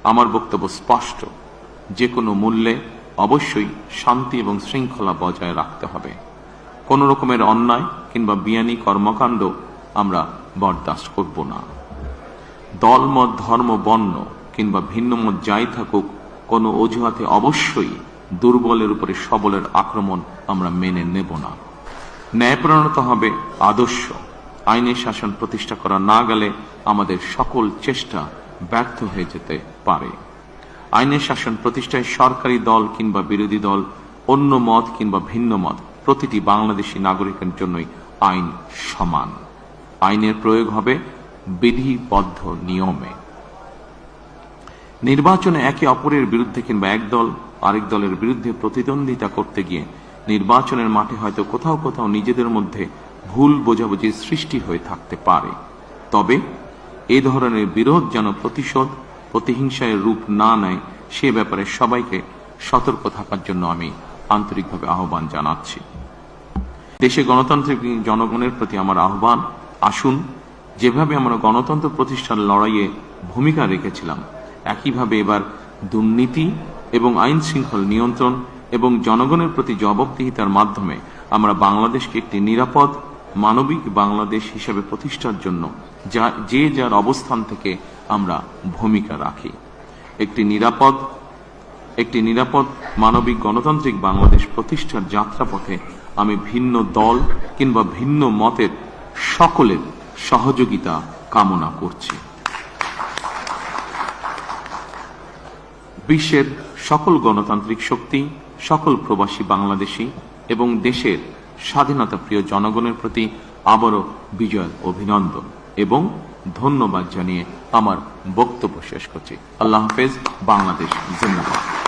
আমার বক্তব্য স্পষ্ট, যে কোনো মূল্যে অবশ্যই শান্তি এবং শৃঙ্খলা বজায় রাখতে হবে। কোন রকমের অন্যায় কিংবা বিয়ানি কর্মকাণ্ড আমরা বরদাস্ত করব না। দলমত, ধর্ম, বর্ণ কিংবা ভিন্ন মত যাই থাকুক, কোনো অজুহাতে অবশ্যই দুর্বলের উপরে সবলের আক্রমণ আমরা মেনে নেব না। ন্যায়পরায়ণতা হবে আদর্শ। আইনের শাসন প্রতিষ্ঠা করা না গেলে আমাদের সকল চেষ্টা ব্যর্থ হয়ে যেতে পারে। আইনের শাসন প্রতিষ্ঠায় সরকারি দল কিংবা বিরোধী দল, অন্য মত কিংবা ভিন্ন মত, প্রতিটি বাংলাদেশী নাগরিকের জন্যই আইন সমান। আইনের প্রয়োগ হবে বিধিবদ্ধ নিয়মে। নির্বাচনে একে অপরের বিরুদ্ধে কিংবা এক দল আরেক দলের বিরুদ্ধে প্রতিদ্বন্দ্বিতা করতে গিয়ে নির্বাচনের মাঠে হয়তো কোথাও কোথাও নিজেদের মধ্যে ভুল বোঝাবুঝির সৃষ্টি হয়ে থাকতে পারে। তবে এ ধরনের বিরোধ যেন প্রতিশোধ, প্রতিহিংসায় রূপ না নেয়, সে ব্যাপারে সবাইকে সতর্ক থাকার জন্য আমি আন্তরিকভাবে আহ্বান জানাচ্ছি। দেশে গণতান্ত্রিক জনগণের প্রতি আমার আহ্বান, আসুন যেভাবে আমরা গণতন্ত্র প্রতিষ্ঠার লড়াইয়ে ভূমিকা রেখেছিলাম, একইভাবে এবার দুর্নীতি এবং আইন শৃঙ্খল নিয়ন্ত্রণ এবং জনগণের প্রতি জবাবদিহিতার মাধ্যমে আমরা বাংলাদেশকে একটি নিরাপদ, মানবিক বাংলাদেশ হিসেবে প্রতিষ্ঠার জন্য যে যার অবস্থান থেকে আমরা ভূমিকা রাখি। একটি নিরাপদ মানবিক গণতান্ত্রিক বাংলাদেশ প্রতিষ্ঠার যাত্রাপথে আমি ভিন্ন দল কিংবা ভিন্ন মতের সকলের সহযোগিতা কামনা করছি। বিশ্বের সকল গণতান্ত্রিক শক্তি, সকল প্রবাসী বাংলাদেশী এবং দেশের স্বাধীনতা প্রিয় জনগণের প্রতি আবারও বিজয়ের অভিনন্দন এবং ধন্যবাদ জানিয়ে আমার বক্তব্য শেষ করছি। আল্লাহ হাফেজ। বাংলাদেশ জিন্দাবাদ।